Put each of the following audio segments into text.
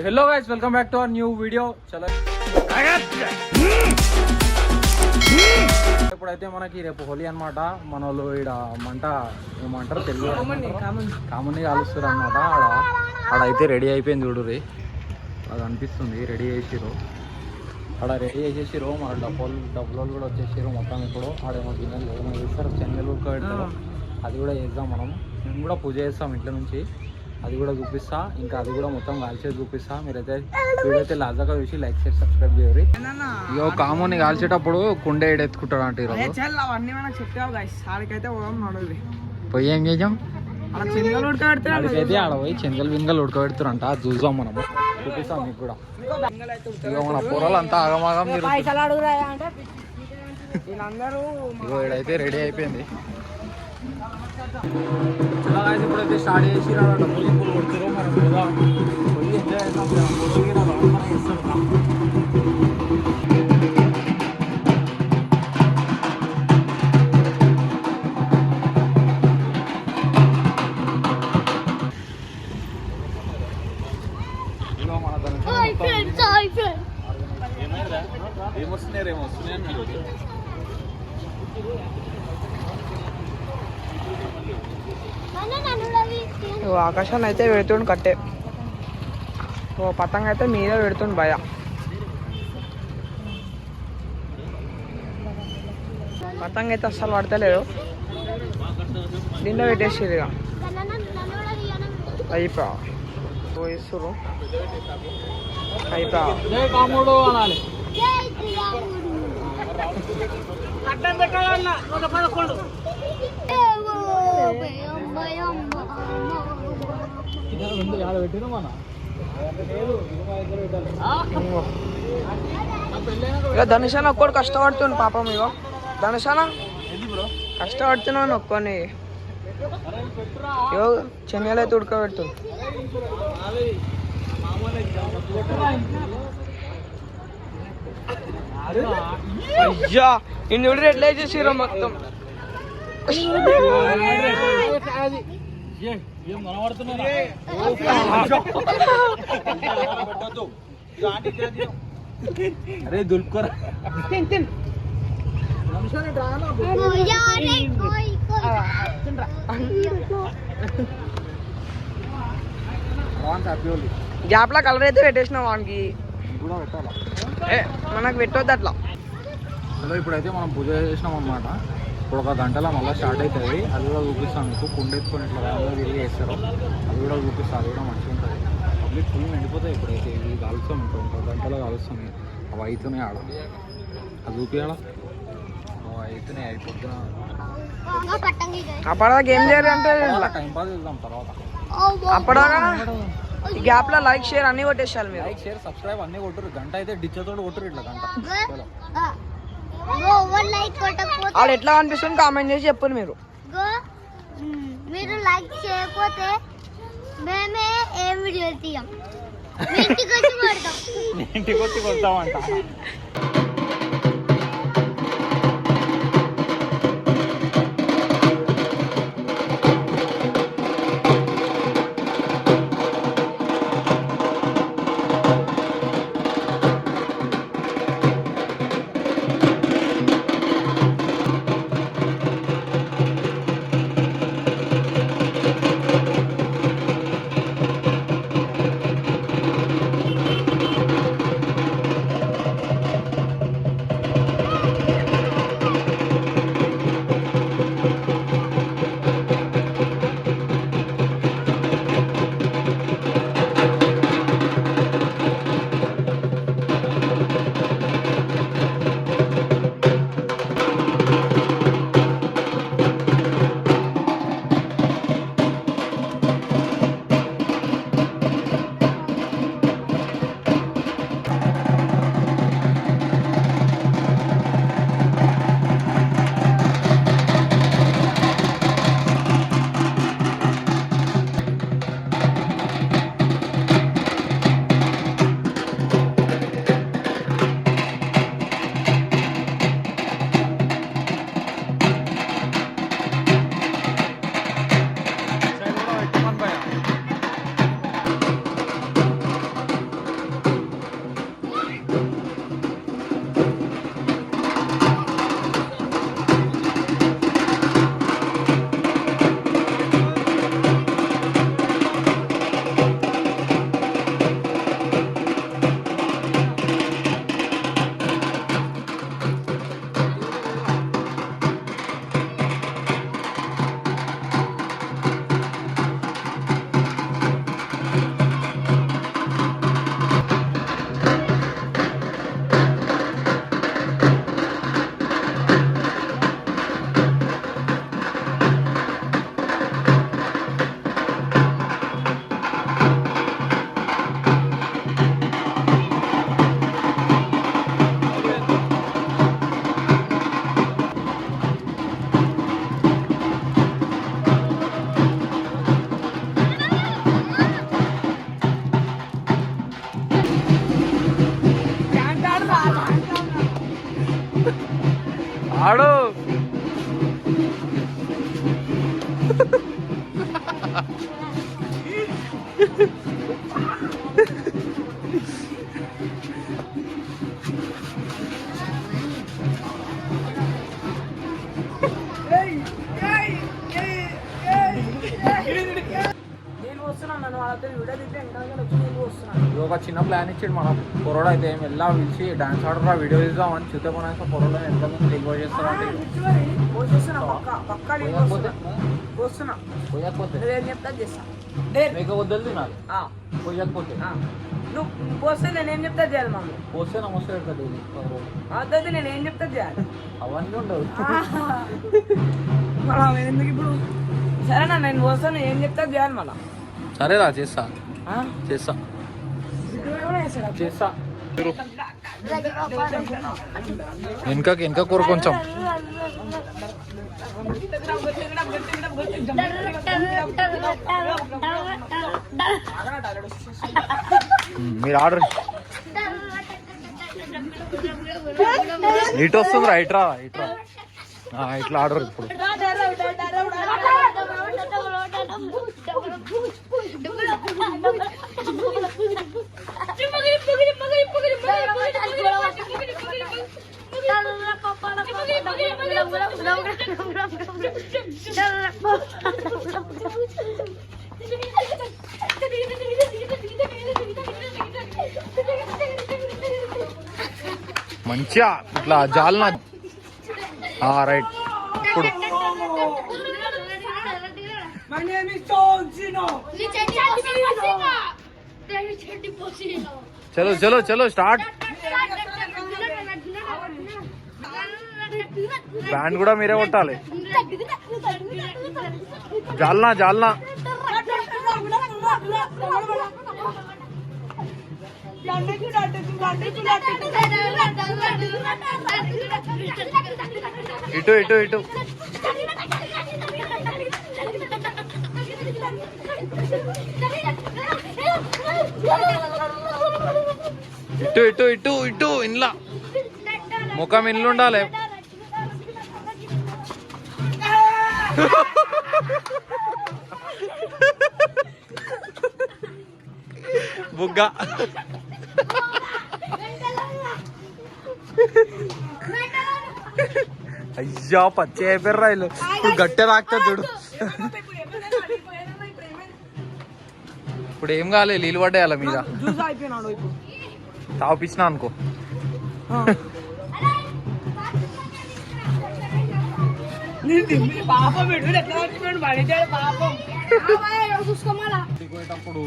Hello guys, welcome back to our new video. చలో ఇప్పుడైతే మనకి రేపు హోలీ అనమాట. మన వాళ్ళు ఈడ మంట ఏమంటారు తెలుగు కామన్ కాలుస్తారు అనమాట. ఆడైతే రెడీ అయిపోయింది చూడుర్రి, అది అనిపిస్తుంది. రెడీ చేసిరు, ఆడ రెడీ చేసేసిరు. మన డబ్బులు కూడా వచ్చేసారు మొత్తం. ఇప్పుడు ఆడేమో గిన్నెలు ఏమో చేస్తారు, శనగలు ఉడకబెడతారు. అది కూడా చేద్దాం మనం. మేము కూడా పూజ చేస్తాం ఇంట్లో నుంచి, అది కూడా చూపిస్తా. ఇంకా అది కూడా మొత్తం కాల్చేది చూపిస్తా. మీరైతే వీడియో అయితే లాజాగా చూసి లైక్ చేసి సబ్స్క్రైబ్ చేయరు. ఇగో కామని కాల్చేటప్పుడు కుండే ఎత్తుకుంటాడు అంటే పోయి ఏం చేద్దాం. అడిగైతే ఆడ పోయి శనగలు వింగలు ఉడకబెడుతారంట, అది చూద్దాం మనము. చూపిస్తాం మీకు కూడా. ఇగో మన పొరలు అంతా ఆగమాగం. ఇగో ఇడైతే రెడీ అయిపోయింది. ఇప్పుడైతే స్టార్ట్ చేసి డబ్బులు ఇప్పుడు కొడుతారు. మనం కూడా పోయి ఎంజాయ్ చేస్తాం. చేస్తాం. ఆకాశాన్ని అయితే పెడుతుండు కట్టే. ఓ పతంగ అయితే మీద పెడుతుండు భయ. పతంగ అయితే అస్సలు పడతలేదు. దీంట్లో పెట్టేసారు ఇక అయిపో ఇస్తురు. అయిపో ఇక ధనుషాన ఒక్కడు కష్టపడుతుంది పాపం. ఇగో ధనుషాన కష్టపడుతున్నాను ఒక్కొని. ఇగో శనగలు అయితే ఉడకబెడుతుంది. అయ్యా ఇన్ని చూడరు ఎట్లా చేసిరో మొత్తం. అరే దుల్పుకోరా గ్యాప్లా కలర్ అయితే పెట్టేసినాం వానికి. మనకు పెట్టొద్దు అట్లా. హలో, ఇప్పుడైతే మనం పూజ చేసినాం అనమాట. ఇప్పుడు ఒక గంటలో మళ్ళీ స్టార్ట్ అవుతుంది. అది కూడా చూపిస్తాను మీకు. కుండ ఎత్తుకొని ఇట్లా తిరిగి వేస్తారు, అది కూడా చూపిస్తాను. అది కూడా మంచిగా ఉంటుంది. పబ్లిక్ ఫుల్ ఎండిపోతాయి. ఇప్పుడైతే ఇది కాలుస్తాం. ఇంకో గంటలో కాలుస్తాం. అవి అవుతున్నాయి ఆడ, అది చూపించాలా. అవి అవుతున్నాయి. అయిపోతున్నా అప్పటిదాకా ఏం చేయాలి అంటే టైం పాస్ చేద్దాం. తర్వాత అప్పటిదాకా ఈ గ్యాప్ లో లైక్ షేర్ అన్ని కొట్టేసారు. మీరు లైక్ షేర్ సబ్స్క్రైబ్ అన్ని కొట్టరు. గంట అయితే డిచ్చతో కొట్టరు. ఇట్లా గంట వాళ్ళు ఎట్లా అనిపిస్తుంది కామెంట్ చేసి చెప్పండి. మీరు లైక్ చేయకపోతే మేమే ఏం వీడియో తీయం, ఇంటికి వచ్చి కొడతామంట. ఆడు ఒక చిన్న ప్లాన్ ఇచ్చాడు మన పొరడు అయితే వెళ్ళా పిలిచి డాన్స్ ఆడరా వీడియో తీద్దామని చూస్తే కొనాక పొరలో ఎంత మంది దిగుబడి చేస్తారంటే పోయకపోతే మేక వద్దలు తినాలి పోయకపోతే నువ్వు పోస్తే నేనేం చెప్తా చేయాలి మమ్మల్ని పోస్తే నమస్తే పెడతాడు అద్దయితే నేనేం చెప్తా చేయాలి అవన్నీ ఉండవు ఎందుకు ఇప్పుడు సరేనా నేను పోస్తాను ఏం చెప్తా చేయాలి మళ్ళా సరేరా చేస్తా చేస్తా చేస్తా వెనక కూర కొంచెం మీరు ఆర్డర్ ఇటు వస్తుంది ఇట్రా ఇట్లా ఆర్డర్ ఇప్పుడు మంచిగా ఇట్లా జాలనా రైట్ ఇప్పుడు చలో చలో చలో స్టార్ట్ బ్యాండ్ కూడా మీరే కొట్టాలి జాలనా జాలనా ఇటు ఇటు ఇటు ఇటు ఇటు ఇటు ఇటు ఇంట్లో ముఖం ఇండ్లు ఉండాలి బుగ్గ అయ్యా పచ్చి అయిపోయారు రైలు ఇప్పుడు గట్టె రాక్తా చూడు ఇప్పుడు ఏం కాలే నీళ్ళు పడ్డాయాల మీద తాపిచ్చినా అనుకో పోయేటప్పుడు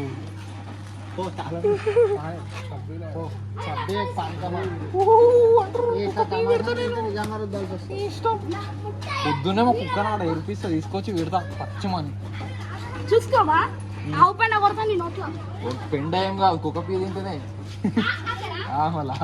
పొద్దునే మా కుక్క నాడ ఏర్పిస్తా తీసుకొచ్చి విడతా పచ్చమని చూసుకోవా ఆవు పైన కొడతా నీ నోట్లో పెండ ఏం కాదు కుక్క పీ తింటేనే మళ్ళా